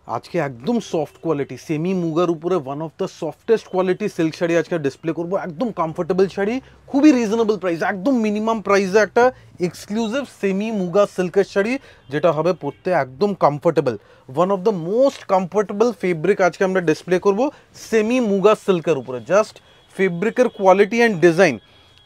আজকে একদম soft quality semi মুগার উপরে one of the softest quality silk sari আজকে ডিসপ্লে করব। একদম কমফোর্টেবল শাড়ি, খুবই রিজনেবল প্রাইস, একদম মিনিমাম প্রাইসে একটা এক্সক্লুসিভ সেমি মুগা সিল্কের শাড়ি যেটা হবে পরতে একদম comfortable. One of the most comfortable fabric আজকে আমরা ডিসপ্লে করব সেমি মুগা সিল্কের উপরে। জাস্ট ফেব্রিকের কোয়ালিটি অ্যান্ড ডিজাইন,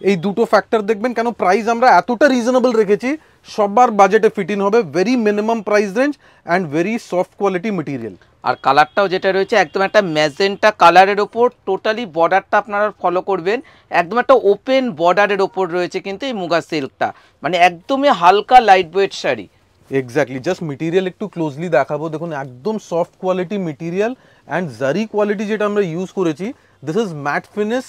এই দুটো ফ্যাক্টর দেখবেন কেন প্রাইস আমরা এতটা রিজনেবল রেখেছি, সবার বাজেটে ফিট ইন হবে। Very minimum price range and very soft quality material. আর কালারটাও যেটা রয়েছে একদম একটা ম্যাজেন্টা কালারের ওপর, টোটালি বর্ডারটা আপনারা ফলো করবেন, একদম একটা ওপেন বর্ডারের ওপর রয়েছে কিন্তু এই মুগা সিল্কটা, মানে একদমই হালকা light weight sari. Exactly, just material একটু ক্লোজলি দেখাবো। দেখুন একদম সফট কোয়ালিটি মেটেরিয়াল অ্যান্ড জারি কোয়ালিটি যেটা আমরা ইউজ করেছি, this is mat finish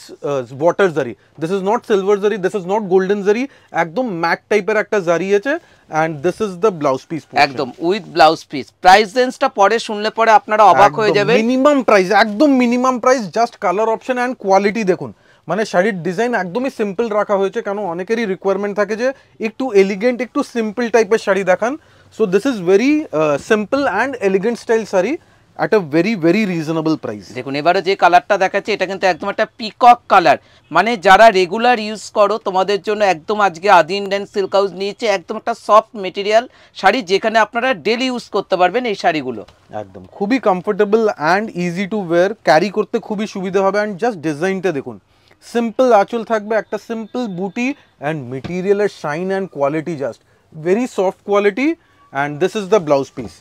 water জারি, দিস ইজ নট সিলভার জারি, দিস ইজ নট গোল্ডেন জারি, একদম ম্যাট টাইপের একটা জারি আছে। And this is the blouse piece, একদম উইথ ব্লাউজ পিস। প্রাইস রেঞ্জটা পরে শুনলে পরে আপনারা অবাক হয়ে যাবেন। মিনিমাম প্রাইস, একদম minimum price, just colour option and quality দেখুন। মানে শাড়ির ডিজাইন একদমই সিম্পল রাখা হয়েছে, কেন অনেকেরই রিকোয়ারমেন্ট থাকে যে একটু এলিগেন্ট একটু সিম্পল টাইপের শাড়ি দেখান। So this is very simple and elegant style sari at a very very reasonable price. দেখুন এবারে যে কালারটা দেখাচ্ছে এটা কিন্তু একদম একটা পিকক কালার, মানে যারা রেগুলার ইউজ করো তোমাদের জন্য একদম আজকে আদি ইন্ডিয়ান সিল্ক হাউস নিয়েছে একদম একটা সফট মেটেরিয়াল শাড়ি, যেখানে আপনারা ডেলি ইউজ করতে পারবেন এই শাড়িগুলো। একদম খুবই comfortable and easy to wire, carry করতে খুবই সুবিধা হবে। অ্যান্ড জাস্ট ডিজাইনটা দেখুন, সিম্পল আঁচল থাকবে, একটা সিম্পল বুটি অ্যান্ড মেটেরিয়ালের shine and quality just very soft quality. And this is the blouse piece.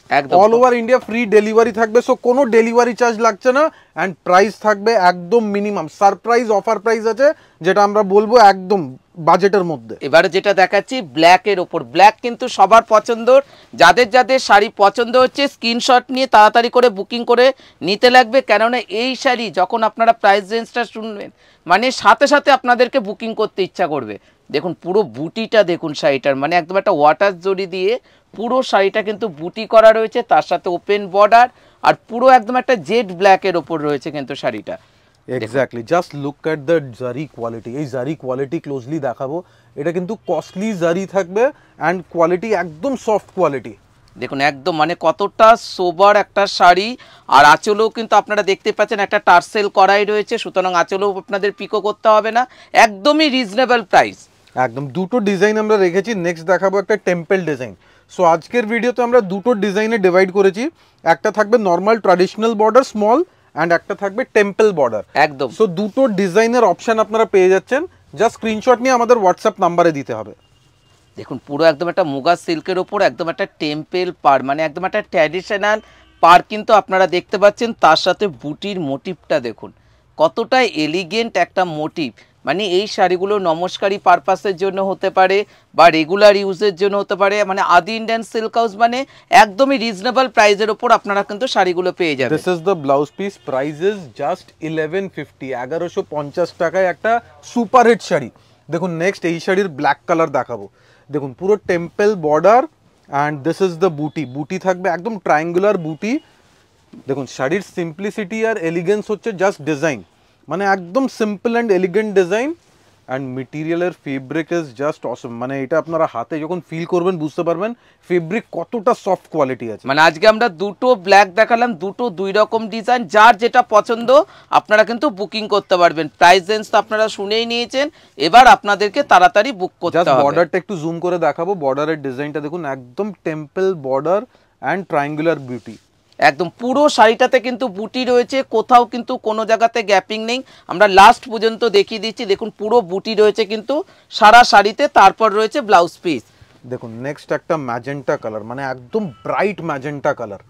All over India free delivery থাকবে, সো কোনো ডেলিভারি চার্জ লাগছে না। অ্যান্ড প্রাইস থাকবে একদম মিনিমাম, সারপ্রাইজ অফার প্রাইস আছে যেটা আমরা বলবো একদম বাজেটের মধ্যে। এবারে যেটা দেখাচ্ছি ব্ল্যাকের ওপর, ব্ল্যাক কিন্তু সবার পছন্দর, যাদের যাদের শাড়ি পছন্দ হচ্ছে স্ক্রিনশট নিয়ে তাড়াতাড়ি করে বুকিং করে নিতে লাগবে, কেননা এই শাড়ি যখন আপনারা প্রাইস রেঞ্জটা শুনবেন মানে সাথে সাথে আপনাদেরকে বুকিং করতে ইচ্ছা করবে। দেখুন পুরো বুটিটা দেখুন শাড়িটার, মানে একদম একটা ওয়াটার জরি দিয়ে পুরো শাড়িটা কিন্তু বুটি করা রয়েছে, তার সাথে ওপেন বর্ডার, আর পুরো একদম একটা জেড ব্ল্যাকের ওপর রয়েছে কিন্তু শাড়িটা। Exactly, just look at the জারি কোয়ালিটি। এই জারি কোয়ালিটি ক্লোজলি দেখাবো, এটা কিন্তু কস্টলি জারি থাকবে অ্যান্ড কোয়ালিটি একদম সফট কোয়ালিটি। দেখুন একদম মানে কতটা সোবার একটা শাড়ি। আর আঁচলেও কিন্তু আপনারা দেখতে পাচ্ছেন একটা টার্সেল করাই রয়েছে, সুতরাং আঁচলেও আপনাদের পিকো করতে হবে না, একদমই রিজনেবল প্রাইস। একদম দুটো ডিজাইন আমরা রেখেছি, নেক্সট দেখাবো একটা টেম্পল ডিজাইন। সো আজকের ভিডিওতে আমরা দুটো ডিজাইনে ডিভাইড করেছি, একটা থাকবে normal traditional border small and একটা থাকবে টেম্পল বর্ডার। একদম সো দুটো ডিজাইনের অপশন আপনারা পেয়ে যাচ্ছেন, জাস্ট স্ক্রিনশট নিয়ে আমাদের হোয়াটসঅ্যাপ নাম্বারে দিতে হবে। দেখুন পুরো একদম একটা মুগা সিল্কের ওপর একদম একটা টেম্পল পার, মানে একদম একটা ট্র্যাডিশনাল পার কিন্তু আপনারা দেখতে পাচ্ছেন, তার সাথে বুটির মোটিভটা দেখুন কতটা এলিগেন্ট একটা মোটিভ। মানে এই শাড়িগুলো নমস্কারী পারপাসের জন্য হতে পারে বা রেগুলার ইউজের জন্য হতে পারে, মানে আদি ইন্ডিয়ান সিল্ক হাউস মানে একদমই রিজনেবল প্রাইসের ওপর আপনারা কিন্তু শাড়িগুলো পেয়ে যাবেন। This is the blouse piece, price is just 1150, 1150 টাকায় একটা সুপার হিট শাড়ি। দেখুন নেক্সট এই শাড়ির ব্ল্যাক কালার দেখাবো। দেখুন পুরো temple border and this is the বুটি, বুটি থাকবে একদম ট্রায়াঙ্গুলার বুটি। দেখুন শাড়ির সিম্পলিসিটি আর এলিগেন্স হচ্ছে জাস্ট ডিজাইন, মানে একদম simple and elegant design and মেটেরিয়ালের ফেব্রিক ইজ জাস্ট অসম। মানে এটা আপনারা হাতে যখন ফিল করবেন বুঝতে পারবেন ফেব্রিক কতটা সফট কোয়ালিটি আছে। মানে আজকে আমরা দুটো ব্ল্যাক দেখালাম, দুটো দুই রকম ডিজাইন, যার যেটা পছন্দ আপনারা কিন্তু বুকিং করতে পারবেন। প্রাইস রেঞ্জ তো আপনারা শুনেই নিয়েছেন, এবার আপনাদেরকে তাড়াতাড়ি বুক করতে হবে। বর্ডারটা একটু জুম করে দেখাবো, বর্ডারের ডিজাইনটা দেখুন একদম temple border and triangular beauty. একদম পুরো শাড়িটাতে কিন্তু বুটি রয়েছে, কোথাও কিন্তু কোনো জায়গাতে গ্যাপিং নেই। আমরা লাস্ট পর্যন্ত দেখিয়ে দিচ্ছি, দেখুন পুরো বুটি রয়েছে কিন্তু সারা শাড়িতে, তারপর রয়েছে ব্লাউজ পিস। দেখুন নেক্সট একটা ম্যাজেন্টা কালার, মানে একদম bright magenta colour,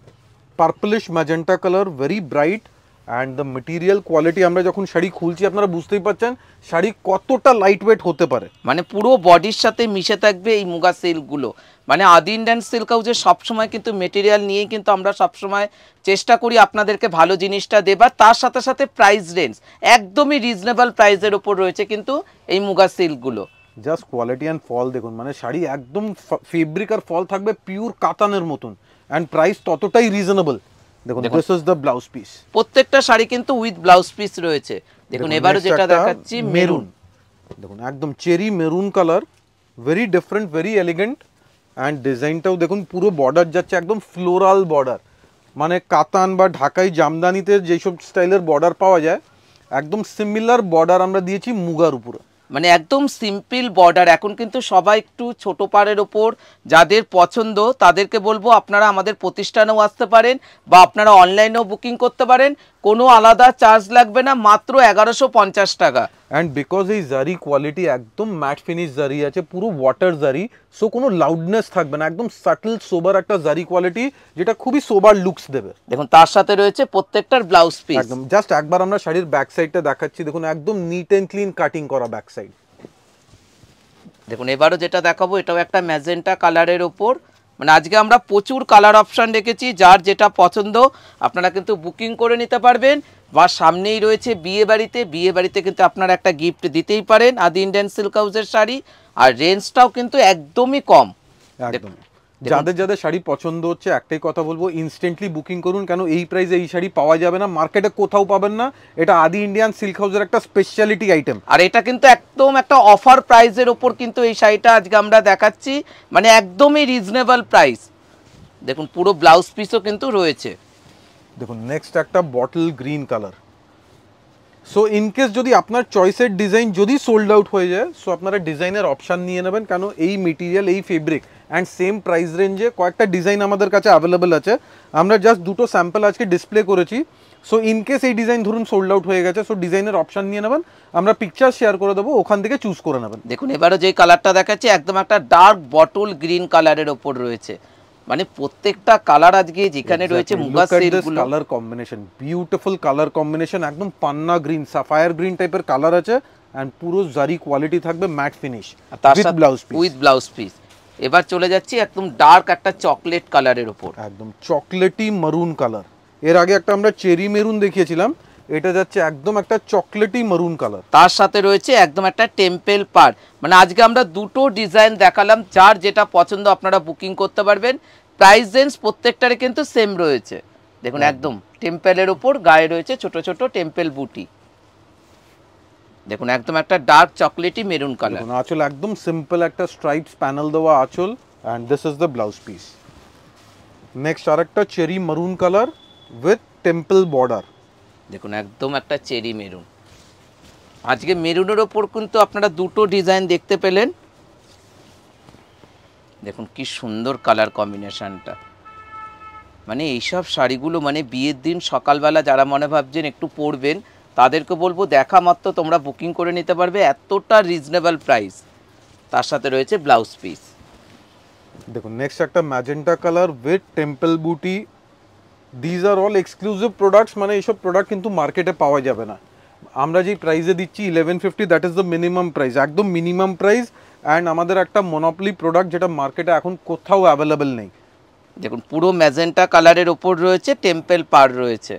purplish magenta colour, very bright. And the material quality আমরা যখন শাড়ি খুলছি আপনারা বুঝতেই পারছেন শাড়ি কতটা লাইট ওয়েট হতে পারে, মানে পুরো বডির সাথে মিশে থাকবে এই মুগা সিল্কগুলো। মানে আদি ইন্ডিয়ান সিল্ক হাউসে সবসময় কিন্তু মেটেরিয়াল নিয়েই কিন্তু আমরা সবসময় চেষ্টা করি আপনাদেরকে ভালো জিনিসটা দেবার, তার সাথে সাথে প্রাইস রেঞ্জ একদমই রিজনেবল প্রাইসের ওপর রয়েছে কিন্তু এই মুগা সিল্কগুলো। জাস্ট কোয়ালিটি অ্যান্ড ফল দেখুন, মানে শাড়ি একদম ফেব্রিক আর ফল থাকবে পিওর কাতানের মতন অ্যান্ড প্রাইস ততটাই রিজনেবল। দেখুন this is the blouse piece, প্রত্যেকটা শাড়ি কিন্তু উইথ ব্লাউজ পিস রয়েছে। দেখুন এবারে যেটা দেখাচ্ছি মেরুন, দেখুন একদম cherry maroon colour, very different very elegant and ডিজাইনটাও দেখুন পুরো বর্ডার যাচ্ছে একদম ফ্লোরাল বর্ডার, মানে কাতান বা ঢাকাই জামদানিতে যেসব স্টাইলের বর্ডার পাওয়া যায় একদম সিমিলার বর্ডার আমরা দিয়েছি মুগার উপরে। মানে একদম সিম্পল বর্ডার। এখন কিন্তু সবাই একটু ছোট পাড়ের ওপর যাদের পছন্দ তাদেরকে বলবো আপনারা আমাদের প্রতিষ্ঠানেও আসতে পারেন বা আপনারা অনলাইনেও বুকিং করতে পারেন, কোনো আলাদা চার্জ লাগবে না, মাত্র 1150 টাকা। অ্যান্ড বিকজ এই জারি কোয়ালিটি একদম ম্যাট ফিনিশ জারি আছে, পুরো ওয়াটার জারি, সো কোনো লাউডনেস থাকবে না, একদম সাটল সোবার একটা জারি কোয়ালিটি যেটা খুবই সোবার লুকস দেবে। দেখুন তার সাথে রয়েছে প্রত্যেকটার ব্লাউজ পিস। একদম জাস্ট একবার আমরা শাড়ির ব্যাক সাইডটা দেখাচ্ছি, দেখুন একদম নিট অ্যান্ড ক্লিন কাটিং করা ব্যাক সাইড। দেখুন এবারও যেটা দেখাবো এটাও একটা ম্যাজেন্টা কালারের ওপর, মানে আজকে আমরা প্রচুর কালার অপশান রেখেছি, যার যেটা পছন্দ আপনারা কিন্তু বুকিং করে নিতে পারবেন। বা সামনেই রয়েছে বিয়ে বাড়িতে কিন্তু আপনারা একটা গিফট দিতেই পারেন আদি ইন্ডিয়ান সিল্ক হাউসের শাড়ি, আর রেঞ্জটাও কিন্তু একদমই কম। একদম যাদের যাদের শাড়ি পছন্দ হচ্ছে একটাই কথা বলবো, ইনস্ট্যান্টলি বুকিং করুন, কেন এই প্রাইসে এই শাড়ি পাওয়া যাবে না, মার্কেটে কোথাও পাবেন না, এটা আদি ইন্ডিয়ান সিল্ক হাউসের একটা স্পেশালিটি আইটেম। আর এটা কিন্তু একদম একটা অফার প্রাইসের ওপর কিন্তু এই শাড়িটা আজকে আমরা দেখাচ্ছি, মানে একদমই রিজনেবল প্রাইস। দেখুন পুরো ব্লাউজ পিসও কিন্তু রয়েছে। দেখুন নেক্সট একটা বটল গ্রিন কালার। সো ইনকেস যদি আপনার চয়েসের ডিজাইন যদি সোল্ড আউট হয়ে যায়, সো আপনারা ডিজাইনের অপশান নিয়ে নেবেন, কেন এই মেটেরিয়াল এই ফেব্রিক অ্যান্ড সেম প্রাইস রেঞ্জে কয়েকটা ডিজাইন আমাদের কাছে অ্যাভেলেবেল আছে। আমরা জাস্ট দুটো স্যাম্পল আজকে ডিসপ্লে করেছি। সো ইনকেস এই ডিজাইন ধরুন সোল্ড আউট হয়ে গেছে, সো ডিজাইনের অপশান নিয়ে নেবেন, আমরা পিকচার শেয়ার করে দেবো, ওখান থেকে চুজ করে নেবেন। দেখুন এবারও যে কালারটা দেখাচ্ছি একদম একটা ডার্ক বটল গ্রিন কালারের ওপর রয়েছে, মানে প্রত্যেকটা কালার আজকে যেখানে রয়েছে মুগা সিল্কগুলো, colour combination beautiful colour combination, একদম পান্না গ্রিন সাফায়ার গ্রিন টাইপের কালার আছে, এন্ড পুরো জারি কোয়ালিটি থাকবে matte finish with blouse piece. এবার চলে যাচ্ছি একদম ডার্ক একটা চকলেট কালারের উপর, একদম চকলেটি মারুন কালার। এর আগে একটা আমরা চেরি মেরুন দেখিয়েছিলাম, এটা যাচ্ছে একদম একটা চকলেটি মারুন কালার, তার সাথে রয়েছে একদম একটা টেম্পল পার। মানে আজকে আমরা দুটো ডিজাইন দেখালাম, যার যেটা পছন্দ আপনারা বুকিং করতে পারবেন। প্রাইস রেঞ্জ প্রত্যেকটারে কিন্তু সেম রয়েছে। দেখুন একদম টেম্পলের উপর গায়ে রয়েছে ছোট ছোট টেম্পল বুটি। দেখুন একদম একটা ডার্ক চকলেটি মেরুন কালার। আঁচল একদম সিম্পল একটা স্ট্রাইপস প্যানেল দেওয়া আঁচল, and this is the blouse piece. Next আরেকটা cherry maroon colour with temple border. দেখুন একদম একটা চেরি মেরুন। আজকে মেরুনের ওপর কিন্তু আপনারা দুটো ডিজাইন দেখতে পেলেন। দেখুন কি সুন্দর কালার কম্বিনেশনটা, মানে এইসব শাড়িগুলো মানে বিয়ের দিন সকালবেলা যারা মনে ভাবছেন একটু পরবেন, তাদেরকে বলবো দেখা মাত্র তোমরা বুকিং করে নিতে পারবে, এতটা রিজনেবল প্রাইস। তার সাথে রয়েছে ব্লাউজ পিস। দেখুন নেক্সট একটা ম্যাজেন্টা কালার উইথ টেম্পল বুটি। These are all exclusive products, মানে এইসব প্রোডাক্ট কিন্তু মার্কেটে পাওয়া যাবে না। আমরা যেই প্রাইসে দিচ্ছি 1150, that is the minimum price, একদম মিনিমাম প্রাইস, অ্যান্ড আমাদের একটা মনোপলি প্রোডাক্ট যেটা মার্কেটে এখন কোথাও অ্যাভেলেবেল নেই। দেখুন পুরো ম্যাজেন্টা কালারের ওপর রয়েছে, টেম্পল পার রয়েছে।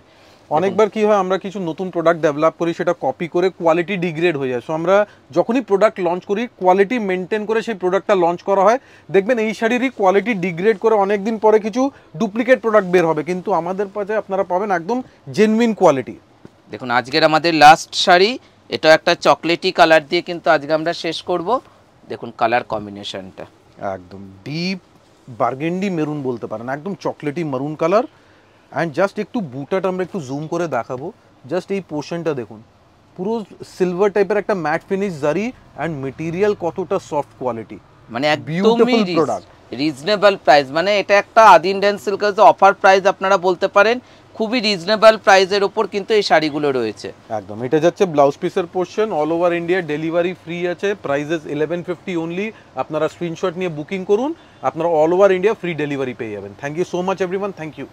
অনেকবার কি হয়, আমরা কিছু নতুন প্রোডাক্ট ডেভেলপ করি, সেটা কপি করে কোয়ালিটি ডিগ্রেড হয়ে যায়। সো আমরা যখনই প্রোডাক্ট লঞ্চ করি কোয়ালিটি মেনটেন করে সেই প্রোডাক্টটা লঞ্চ করা হয়। দেখবেন এই শাড়িরই কোয়ালিটি ডিগ্রেড করে অনেকদিন পরে কিছু ডুপ্লিকেট প্রোডাক্ট বের হবে, কিন্তু আমাদের কাছে আপনারা পাবেন একদম জেনুইন কোয়ালিটি। দেখুন আজকের আমাদের লাস্ট শাড়ি, এটা একটা চকলেটি কালার দিয়ে কিন্তু আজকে আমরা শেষ করব। দেখুন কালার কম্বিনেশনটা একদম ডিপ বার্গেন্ডি মেরুন বলতে পারেন, একদম চকলেটি মারুন কালার। অ্যান্ড জাস্ট একটু বুটাটা আমরা একটু জুম করে দেখাবো, জাস্ট এই পোর্শনটা দেখুন, পুরো সিলভার টাইপের একটা ম্যাট ফিনিশ জারি, অ্যান্ড মেটেরিয়াল কতটা সফট কোয়ালিটি, মানে একদমই রিজনেবল প্রাইস। মানে এটা একটা আদি ইন্ডিয়ান সিল্ক হাউসের অফার প্রাইস আপনারা বলতে পারেন, খুবই রিজনেবল প্রাইসের ওপর কিন্তু এই শাড়িগুলো রয়েছে। একদম এটা যাচ্ছে ব্লাউজ পিসের portion, all over India delivery free আছে, প্রাইসেস 1150 অনলি। আপনারা স্ক্রিনশট নিয়ে বুকিং করুন, আপনারা all over India free delivery পেয়ে যাবেন। Thank you so much everyone, thank you.